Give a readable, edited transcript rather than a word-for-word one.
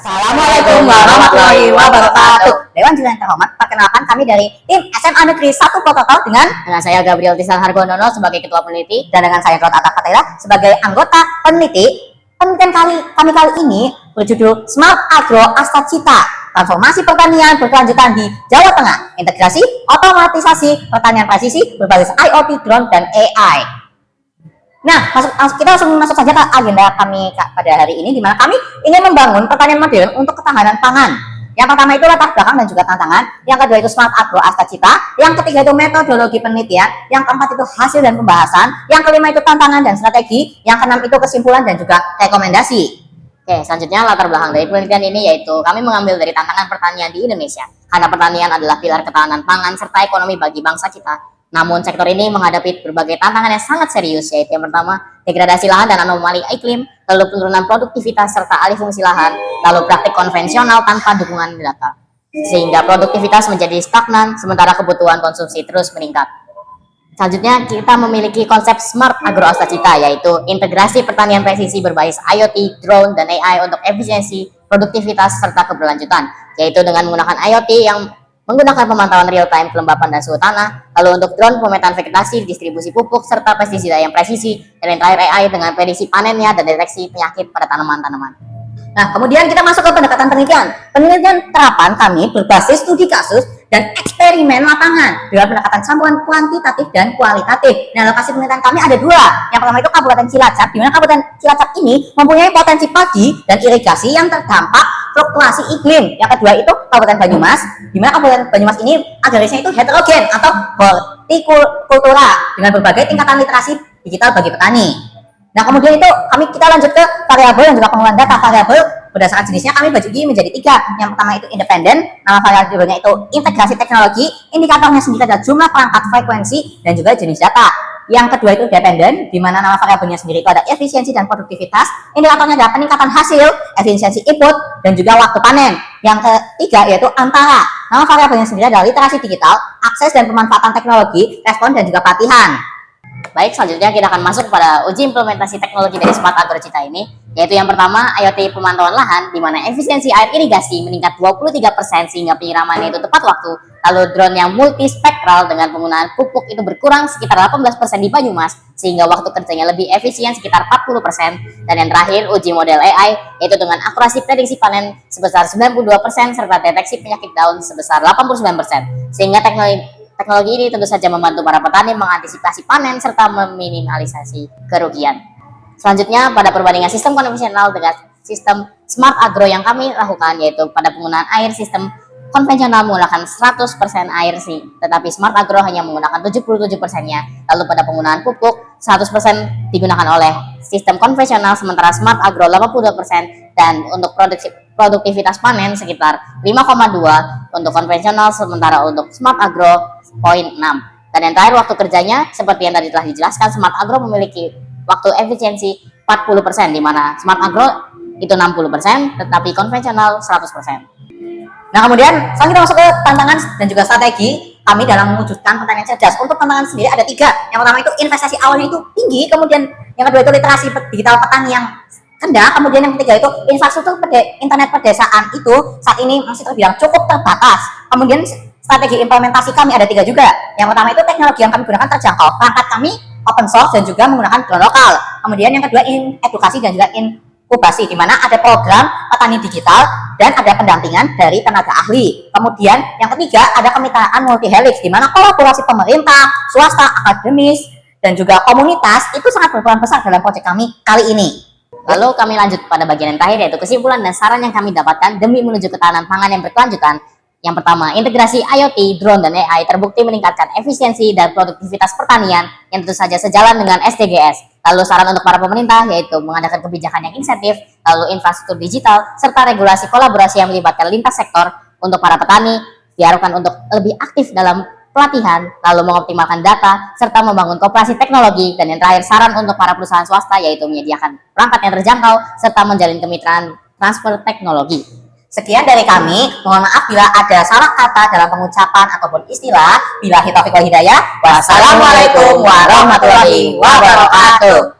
Assalamualaikum warahmatullahi wabarakatuh. Dewan Juri yang terhormat, perkenalkan kami dari tim SMA Negeri 1 Protokol dengan saya Gabriel Tisan Hargonono sebagai ketua peneliti dan dengan saya Klot Atta Fatela sebagai anggota peneliti. Penelitian kami kali ini berjudul Smart Agro Astacita, transformasi pertanian berkelanjutan di Jawa Tengah, integrasi otomatisasi pertanian presisi berbasis IoT, drone, dan AI. Nah, kita langsung masuk saja ke agenda kami pada hari ini, di mana kami ingin membangun pertanian modern untuk ketahanan pangan. Yang pertama itu latar belakang dan juga tantangan. Yang kedua itu Smart Agro Astacita. Yang ketiga itu metodologi penelitian. Yang keempat itu hasil dan pembahasan. Yang kelima itu tantangan dan strategi. Yang keenam itu kesimpulan dan juga rekomendasi. Oke, selanjutnya latar belakang dari penelitian ini yaitu kami mengambil dari tantangan pertanian di Indonesia. Karena pertanian adalah pilar ketahanan pangan serta ekonomi bagi bangsa kita. Namun sektor ini menghadapi berbagai tantangan yang sangat serius, yaitu yang pertama, degradasi lahan dan anomali iklim, lalu penurunan produktivitas serta alih fungsi lahan, lalu praktik konvensional tanpa dukungan data. Sehingga produktivitas menjadi stagnan, sementara kebutuhan konsumsi terus meningkat. Selanjutnya, kita memiliki konsep Smart Agro Astacita, yaitu integrasi pertanian presisi berbasis IoT, drone, dan AI untuk efisiensi, produktivitas, serta keberlanjutan, yaitu dengan menggunakan IoT yang menggunakan pemantauan real-time kelembapan dan suhu tanah, lalu untuk drone pemetaan vegetasi, distribusi pupuk, serta pestisida yang presisi, dan yang terakhir AI dengan prediksi panennya dan deteksi penyakit pada tanaman-tanaman. Nah, kemudian kita masuk ke pendekatan penelitian. Penelitian terapan kami berbasis studi kasus dan eksperimen lapangan dengan pendekatan campuran kuantitatif dan kualitatif. Nah, lokasi penelitian kami ada dua. Yang pertama itu Kabupaten Cilacap, di mana Kabupaten Cilacap ini mempunyai potensi padi dan irigasi yang terdampak fluktuasi iklim. Yang kedua itu Kabupaten Banyumas, di mana Kabupaten Banyumas ini agrarisnya itu heterogen atau hortikultura dengan berbagai tingkatan literasi digital bagi petani. Nah, kemudian itu kita lanjut ke variabel dan juga pengolahan data. Variabel berdasarkan jenisnya kami bagi menjadi 3. Yang pertama itu independen, nama variabelnya itu integrasi teknologi, indikatornya sendiri adalah jumlah perangkat, frekuensi, dan juga jenis data. Yang kedua itu dependen, di mana nama variabelnya sendiri itu ada efisiensi dan produktivitas, indikatornya adalah peningkatan hasil, efisiensi input, dan juga waktu panen. Yang ketiga yaitu antara, nama variabelnya sendiri adalah literasi digital, akses dan pemanfaatan teknologi, respon, dan juga pelatihan. Baik, selanjutnya kita akan masuk pada uji implementasi teknologi dari Smart Agro Cita ini, yaitu yang pertama IoT pemantauan lahan, di mana efisiensi air irigasi meningkat 23% sehingga penyiramannya itu tepat waktu. Lalu drone yang multispektral dengan penggunaan pupuk itu berkurang sekitar 18% di Banyumas, sehingga waktu kerjanya lebih efisien sekitar 40%. Dan yang terakhir uji model AI, yaitu dengan akurasi prediksi panen sebesar 92% serta deteksi penyakit daun sebesar 89%, sehingga teknologi ini tentu saja membantu para petani mengantisipasi panen serta meminimalisasi kerugian. Selanjutnya, pada perbandingan sistem konvensional dengan sistem Smart Agro yang kami lakukan, yaitu pada penggunaan air, sistem konvensional menggunakan 100% air sih, tetapi Smart Agro hanya menggunakan 77%-nya. Lalu pada penggunaan pupuk, 100% digunakan oleh sistem konvensional, sementara Smart Agro 82%, dan untuk produktivitas panen sekitar 5,2 untuk konvensional, sementara untuk Smart Agro 0,6. Dan yang terakhir waktu kerjanya, seperti yang tadi telah dijelaskan, Smart Agro memiliki waktu efisiensi 40%, di mana Smart Agro itu 60%, tetapi konvensional 100%. Nah, kemudian sekarang kita masuk ke tantangan dan juga strategi kami dalam mewujudkan pertanian cerdas. Untuk tantangan sendiri ada 3. Yang pertama itu investasi awalnya itu tinggi, kemudian yang kedua itu literasi digital petani yang rendah, kemudian yang ketiga itu infrastruktur internet pedesaan itu saat ini masih terbilang cukup terbatas. Kemudian strategi implementasi kami ada 3 juga. Yang pertama itu teknologi yang kami gunakan terjangkau, perangkat kami open source dan juga menggunakan drone lokal. Kemudian yang kedua edukasi dan juga inkubasi, di mana ada program petani digital dan ada pendampingan dari tenaga ahli. Kemudian yang ketiga ada kemitraan multi helix, di mana kolaborasi pemerintah, swasta, akademis, dan juga komunitas itu sangat berperan besar dalam proyek kami kali ini. Lalu kami lanjut pada bagian yang terakhir, yaitu kesimpulan dan saran yang kami dapatkan demi menuju ketahanan pangan yang berkelanjutan. Yang pertama, integrasi IoT, drone, dan AI terbukti meningkatkan efisiensi dan produktivitas pertanian yang tentu saja sejalan dengan SDGs. Lalu saran untuk para pemerintah yaitu mengadakan kebijakan yang insentif, lalu infrastruktur digital, serta regulasi kolaborasi yang melibatkan lintas sektor untuk para petani, diharapkan untuk lebih aktif dalam pelatihan, lalu mengoptimalkan data, serta membangun kooperasi teknologi. Dan yang terakhir, saran untuk para perusahaan swasta yaitu menyediakan perangkat yang terjangkau, serta menjalin kemitraan transfer teknologi. Sekian dari kami, mohon maaf bila ada salah kata dalam pengucapan ataupun istilah. Billahi taufiq wal hidayah. Wassalamualaikum warahmatullahi wabarakatuh.